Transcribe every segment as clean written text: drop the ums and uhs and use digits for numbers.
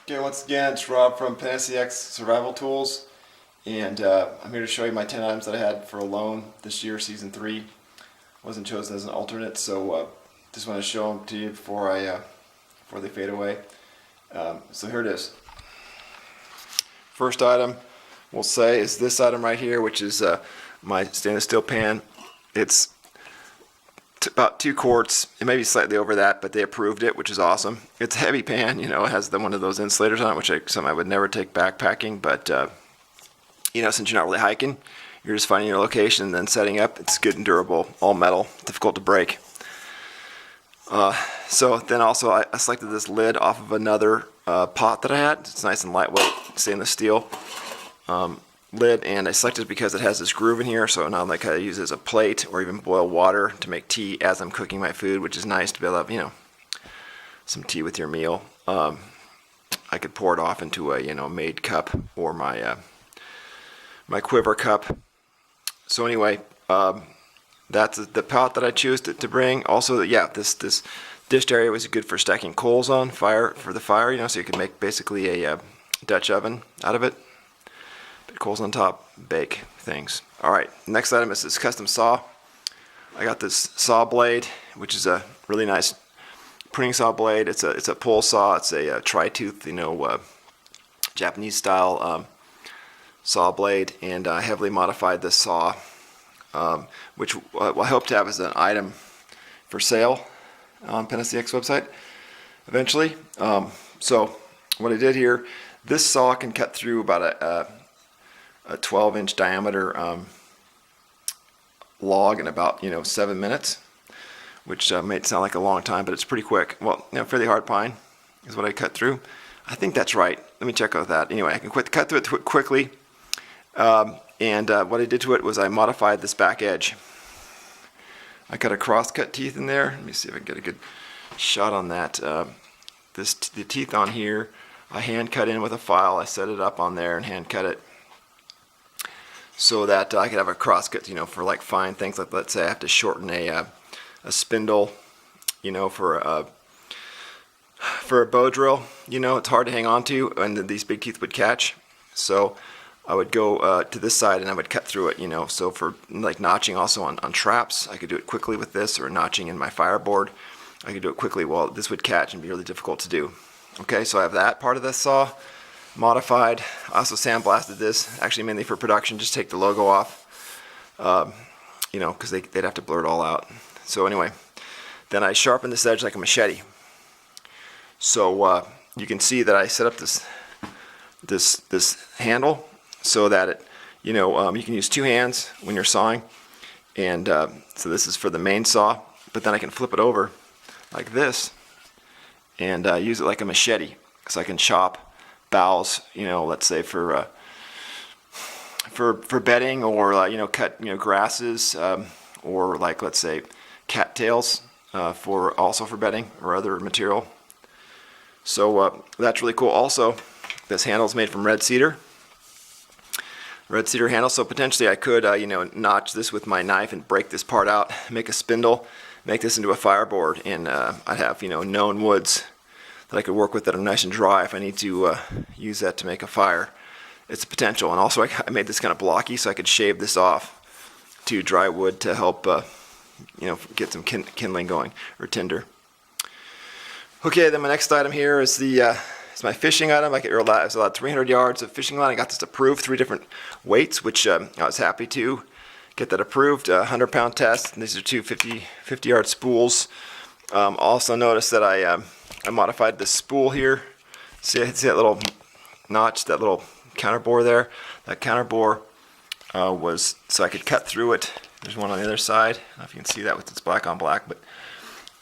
Okay, once again, it's Rob from PanacX Survival Tools, and I'm here to show you my 10 items that I had for a loan this year, Season 3. Wasn't chosen as an alternate, so just want to show them to you before they fade away. So here it is. First item we'll say is this item right here, which is my stainless steel pan. It's about 2 quarts. It may be slightly over that, but they approved it, which is awesome. It's a heavy pan, you know. It has one of those insulators on it, which I would never take backpacking, but you know, since you're not really hiking, you're just finding your location and then setting up. It's good and durable, all metal, difficult to break. So then also I selected this lid off of another pot that I had. It's nice and lightweight, stainless steel lid, and I selected it because it has this groove in here, so not like I use it as a plate or even boil water to make tea as I'm cooking my food, which is nice to be able to have, you know, some tea with your meal. I could pour it off into a, you know, made cup or my my quiver cup. So anyway, that's the pot that I choose to bring. Also, yeah, this dish area was good for stacking coals on fire for the fire, you know, so you could make basically a Dutch oven out of it. Put coals on top, bake things. All right, next item is this custom saw. I got this saw blade, which is a really nice pruning saw blade. It's a pull saw. It's a tri-tooth, you know, Japanese style saw blade, and I heavily modified this saw, which I hope to have as an item for sale on PanacX website eventually. So what I did here, this saw can cut through about a 12-inch diameter log in about, you know, 7 minutes, which may sound like a long time, but it's pretty quick. Well, you know, fairly hard pine is what I cut through. I think that's right. Let me check out that. Anyway, I can cut through it quickly. And what I did to it was I modified this back edge. I cut a cross-cut teeth in there. Let me see if I can get a good shot on that. The teeth on here, I hand cut in with a file. I set it up on there and hand cut it so that I could have a cross-cut, you know, for like fine things. Like, let's say I have to shorten a spindle, you know, for a bow drill. You know, it's hard to hang on to, and these big teeth would catch. So I would go to this side and I would cut through it, you know. So for like notching also on traps, I could do it quickly with this, or notching in my fireboard, I could do it quickly. Well, this would catch and be really difficult to do. Okay, so I have that part of this saw modified. I also sandblasted this, actually mainly for production, just take the logo off, you know, because they'd have to blur it all out. So anyway, then I sharpened this edge like a machete. So you can see that I set up this handle so that it, you know, you can use 2 hands when you're sawing, and so this is for the main saw, but then I can flip it over like this and use it like a machete, so I can chop boughs, you know, let's say for bedding, or you know, cut, you know, grasses, or like, let's say, cattails, also for bedding or other material. So that's really cool. Also, this handle is made from red cedar handle, so potentially I could you know, notch this with my knife and break this part out, make a spindle, make this into a fireboard, and I'd have, you know, known woods that I could work with that are nice and dry if I need to use that to make a fire. It's a potential. And also I made this kind of blocky so I could shave this off to dry wood to help you know, get some kindling going, or tinder. Okay, then my next item here is it's my fishing item. I was allowed 300 yards of fishing line. I got this approved, 3 different weights, which I was happy to get that approved. 100-pound test, and these are 2 50-yard spools. Also notice that I modified the spool here. See that little notch, that little counter bore there? That counter bore was so I could cut through it. There's one on the other side. I don't know if you can see that with its black on black, but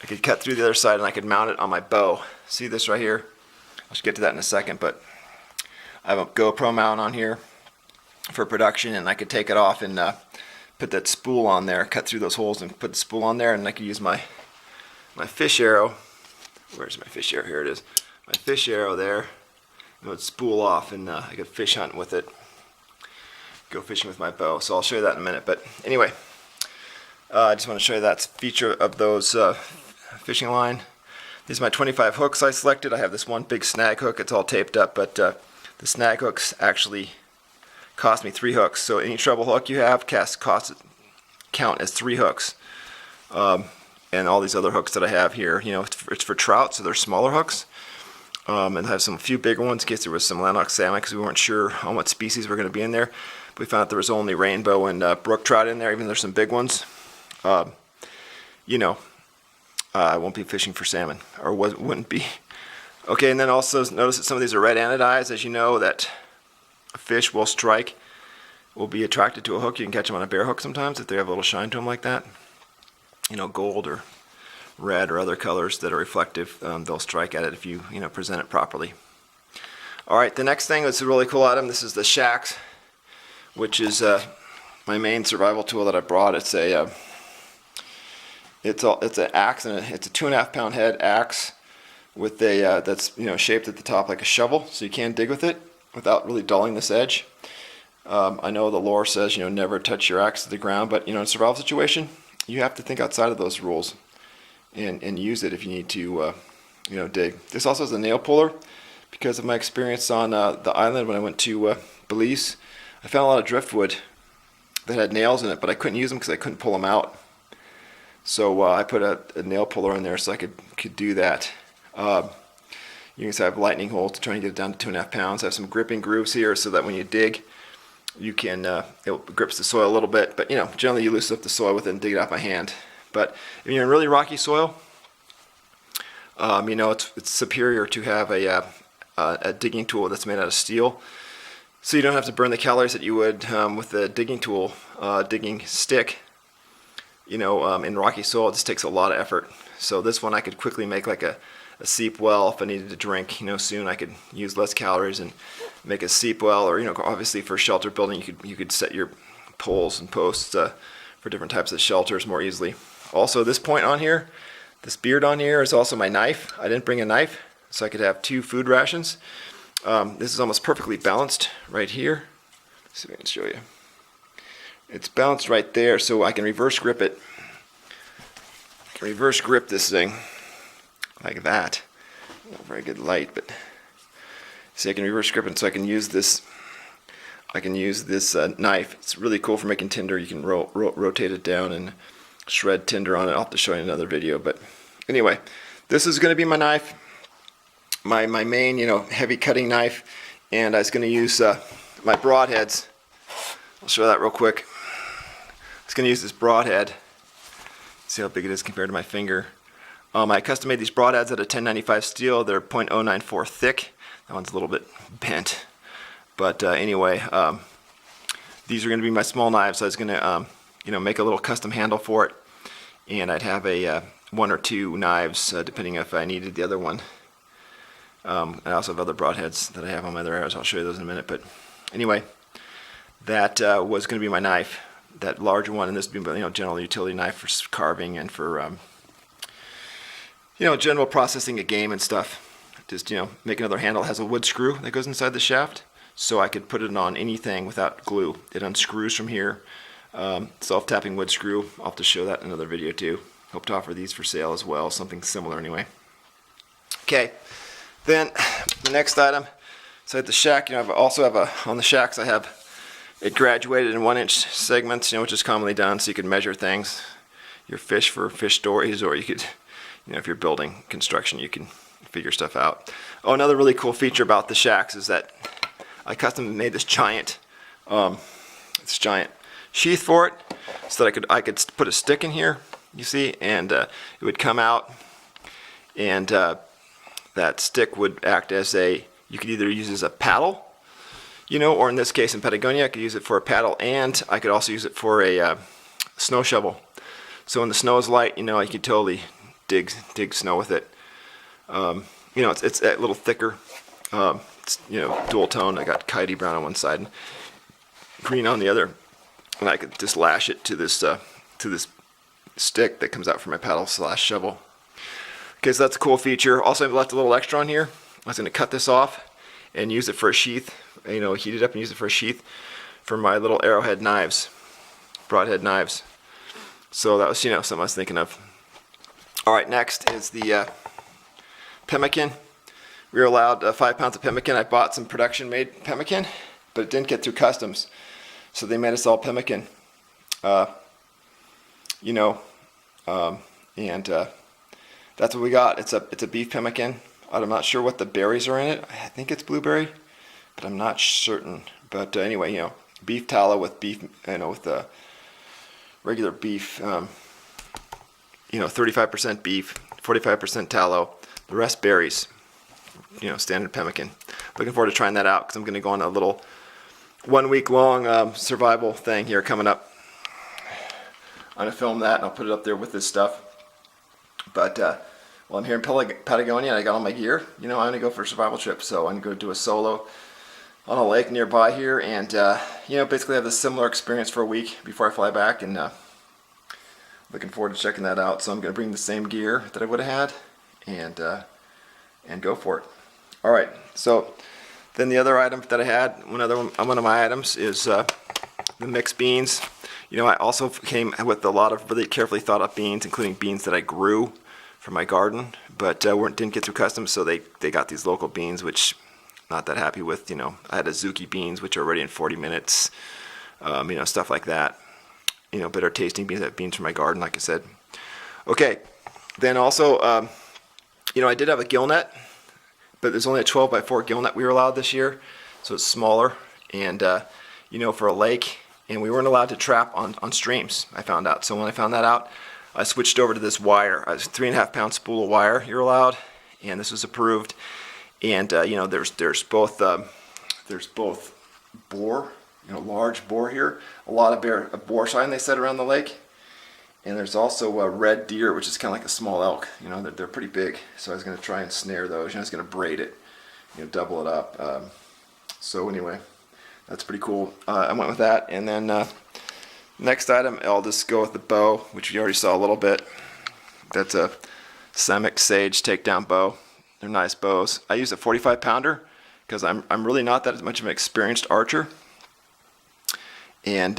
I could cut through the other side and I could mount it on my bow. See this right here? I should get to that in a second, but I have a GoPro mount on here for production, and I could take it off and put that spool on there, cut through those holes and put the spool on there, and I could use my fish arrow. Where's my fish arrow? Here it is. My fish arrow there. It would spool off, and I could fish hunt with it. Go fishing with my bow. So I'll show you that in a minute. But anyway, I just want to show you that feature of those fishing line. These are my 25 hooks I selected. I have this one big snag hook. It's all taped up, but the snag hooks actually cost me 3 hooks. So any treble hook you have count as 3 hooks. And all these other hooks that I have here, you know, it's for trout, so they're smaller hooks. And I have a few bigger ones in case there was some landlocked salmon, because we weren't sure on what species were going to be in there. But we found out there was only rainbow and brook trout in there, even though there's some big ones. You know, I won't be fishing for salmon, or wouldn't be. Okay, and then also notice that some of these are red anodized. As you know, that a fish will be attracted to a hook. You can catch them on a bare hook sometimes if they have a little shine to them like that. You know, gold or red or other colors that are reflective, they'll strike at it if you present it properly. All right, the next thing is a really cool item. This is the Shax, which is my main survival tool that I brought. It's an axe, and it's a 2.5 pound head axe with a that's shaped at the top like a shovel, so you can dig with it without really dulling this edge. I know the lore says never touch your axe to the ground, but in a survival situation, you have to think outside of those rules and use it if you need to dig. This also has a nail puller. Because of my experience on the island when I went to Belize, I found a lot of driftwood that had nails in it, but I couldn't use them because I couldn't pull them out. So I put a nail puller in there so I could do that. You can see I have lightning holes to try and get it down to 2.5 pounds. I have some gripping grooves here so that when you dig, you can it grips the soil a little bit. But generally you loosen up the soil with it and dig it out by hand. But if you're in really rocky soil, it's superior to have a digging tool that's made out of steel, so you don't have to burn the calories that you would with a digging tool, digging stick. In rocky soil, it just takes a lot of effort. So this one I could quickly make like a seep well if I needed to drink. Soon I could use less calories and make a seep well, or obviously for shelter building, you could set your poles and posts for different types of shelters more easily. Also, this point on here, this beard on here, is also my knife. I didn't bring a knife, so I could have 2 food rations. This is almost perfectly balanced right here. Let's see if I can show you. It's balanced right there, so I can reverse grip it. I can reverse grip this thing like that. Not very good light, but see, I can reverse grip it, so I can use this. I can use this knife. It's really cool for making tinder. You can rotate it down and shred tinder on it. I'll have to show you in another video, but anyway, this is going to be my knife. My main, heavy cutting knife, and I was going to use my broadheads. I'll show that real quick. I was going to use this broadhead. See how big it is compared to my finger. I custom made these broadheads out of 1095 steel. They're .094 thick. That one's a little bit bent, but anyway, these are going to be my small knives. So I was going to, make a little custom handle for it, and I'd have a 1 or 2 knives depending if I needed the other one. I also have other broadheads that I have on my other arrows. I'll show you those in a minute. But anyway, that was going to be my knife, that larger one, and this would be general utility knife for carving and for general processing of game and stuff. Just make another handle. It has a wood screw that goes inside the shaft, so I could put it on anything without glue. It unscrews from here. Self-tapping wood screw. I'll have to show that in another video too. Hope to offer these for sale as well. Something similar anyway. Okay. Then the next item, so at the shack, I also have on the shacks I have it graduated in 1-inch segments, which is commonly done, so you can measure things, your fish for fish stories, or you could, if you're building construction, you can figure stuff out. Oh, another really cool feature about the shacks is that I custom made this giant sheath for it, so that I could put a stick in here, you see, and it would come out, and that stick would act as you could either use as a paddle, or in this case in Patagonia, I could use it for a paddle, and I could also use it for a snow shovel. So when the snow is light, I could totally dig snow with it. It's a little thicker. It's, dual tone. I got kitey brown on one side and green on the other, and I could just lash it to this stick that comes out from my paddle / shovel. Okay, so that's a cool feature. Also, I left a little extra on here. I was going to cut this off and use it for a sheath. Heat it up and use it for a sheath for my little arrowhead knives, broadhead knives. So that was, something I was thinking of. All right, next is the pemmican. We were allowed 5 pounds of pemmican. I bought some production-made pemmican, but it didn't get through customs, so they made us all pemmican. And that's what we got. It's a beef pemmican. I'm not sure what the berries are in it. I think it's blueberry, but I'm not certain. But anyway, beef tallow with beef, with the regular beef. 35% beef, 45% tallow, the rest berries. Standard pemmican. Looking forward to trying that out because I'm going to go on a little 1 week long survival thing here coming up. I'm going to film that and I'll put it up there with this stuff. But while I'm here in Patagonia and I got all my gear, I'm going to go for a survival trip. So I'm going to do a solo on a lake nearby here and, basically have a similar experience for a week before I fly back, and looking forward to checking that out. So I'm going to bring the same gear that I would have had and go for it. All right, so then the other item that I had, one of my items is the mixed beans. I also came with a lot of really carefully thought out beans, including beans that I grew for my garden, but didn't get through customs, so they got these local beans, which I'm not that happy with. I had Azuki beans, which are ready in 40 minutes, stuff like that. Better tasting beans. I have beans from my garden, like I said. Okay, then also, I did have a gill net, but there's only a 12 by 4 gill net we were allowed this year, so it's smaller, and for a lake, and we weren't allowed to trap on streams, I found out. So when I found that out, I switched over to this wire. A 3.5 pound spool of wire you're allowed, and this was approved. And there's both boar, large boar here, a lot of boar sign they set around the lake, and there's also a red deer, which is kind of like a small elk. They're pretty big, so I was going to try and snare those. I was going to braid it, double it up. So anyway, that's pretty cool. I went with that, and then next item, I'll just go with the bow, which you already saw a little bit. That's a Semic Sage takedown bow. They're nice bows. I use a 45 pounder because I'm really not that much of an experienced archer, and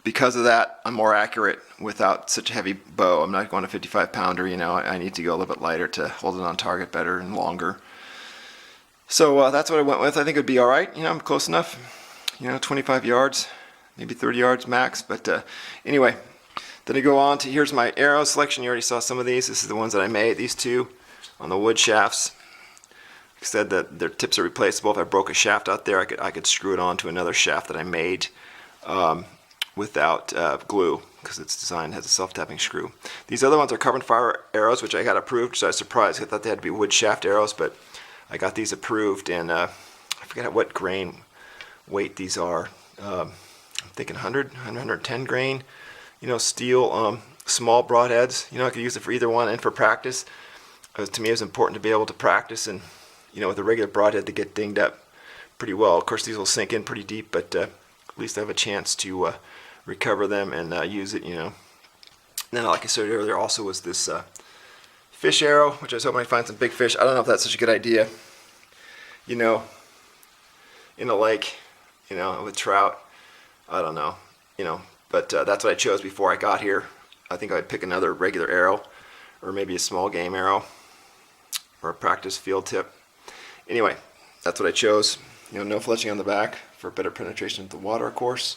because of that, I'm more accurate without such a heavy bow. I'm not going to 55 pounder. I need to go a little bit lighter to hold it on target better and longer. So that's what I went with. I think it would be all right. I'm close enough. 25 yards, maybe 30 yards max. But anyway, then I go on to, here's my arrow selection. You already saw some of these. This is the ones that I made. These two on the wood shafts. Like I said, that their tips are replaceable. If I broke a shaft out there, I could screw it on to another shaft that I made without glue, because it's designed, has a self-tapping screw. These other ones are carbon fiber arrows, which I got approved, so I was surprised. I thought they had to be wood shaft arrows, but I got these approved, and I forget what grain weight these are. I'm thinking 100, 110 grain. Steel, small broadheads. I could use it for either one and for practice. To me, it was important to be able to practice, and with a regular broadhead, to get dinged up pretty well. Of course, these will sink in pretty deep, but at least I have a chance to recover them and use it. And then, like I said earlier, also was this fish arrow, which I was hoping I'd find some big fish. I don't know if that's such a good idea. In a lake, with trout. I don't know. But that's what I chose before I got here. I think I'd pick another regular arrow, or maybe a small game arrow, or a practice field tip. Anyway, that's what I chose. No fletching on the back for better penetration into the water, of course.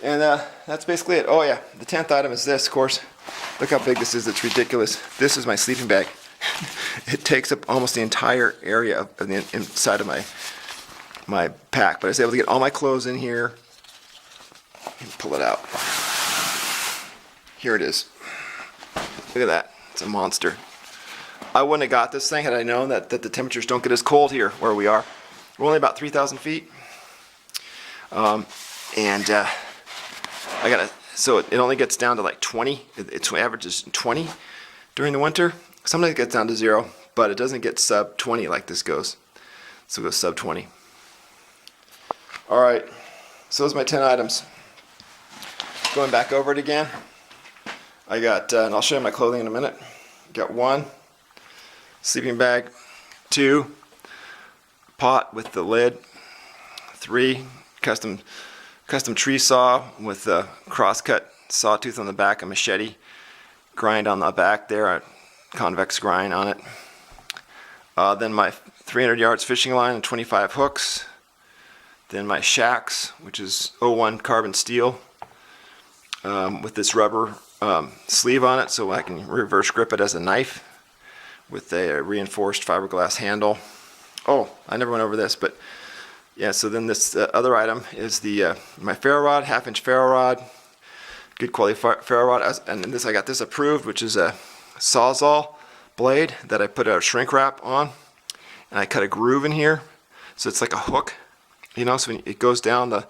And that's basically it. Oh yeah, the 10th item is this, of course. Look how big this is. It's ridiculous. This is my sleeping bag. It takes up almost the entire area of the inside of my pack. But I was able to get all my clothes in here. Pull it out. Here it is. Look at that. It's a monster. I wouldn't have got this thing had I known that the temperatures don't get as cold here where we are. We're only about 3,000 feet. So it only gets down to like 20. Its average is 20 during the winter. Sometimes it gets down to 0, but it doesn't get sub 20 like this goes. So it goes sub 20. All right. So those are my 10 items. Going back over it again. I got, and I'll show you my clothing in a minute. Got 1 sleeping bag, 2 pot with the lid, 3 custom tree saw with a crosscut sawtooth on the back, a machete grind on the back there, convex grind on it. Then my 300 yards fishing line and 25 hooks. Then my shacks, which is 01 carbon steel with this rubber sleeve on it, so I can reverse grip it as a knife with a reinforced fiberglass handle. Oh, I never went over this, but yeah. So then this other item is the my ferro rod, 1/2-inch ferro rod, good quality ferro rod. And this, I got this approved, which is a Sawzall blade that I put a shrink wrap on, and I cut a groove in here, so it's like a hook, you know. So when it goes down the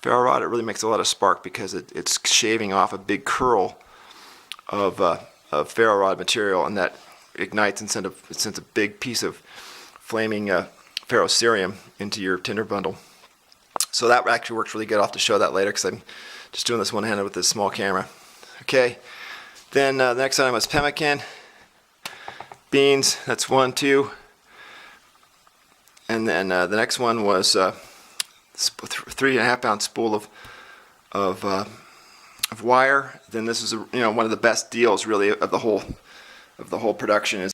ferro rod, it really makes a lot of spark because it's shaving off a big curl of ferro rod material, and that ignites and sends a big piece of flaming ferrocerium into your tinder bundle. So that actually works really good. I'll have to show that later because I'm just doing this one-handed with this small camera. Okay, then the next item was pemmican beans. That's 1, 2, and then the next one was 3.5 pound spool of wire. Then this is one of the best deals really of the whole production is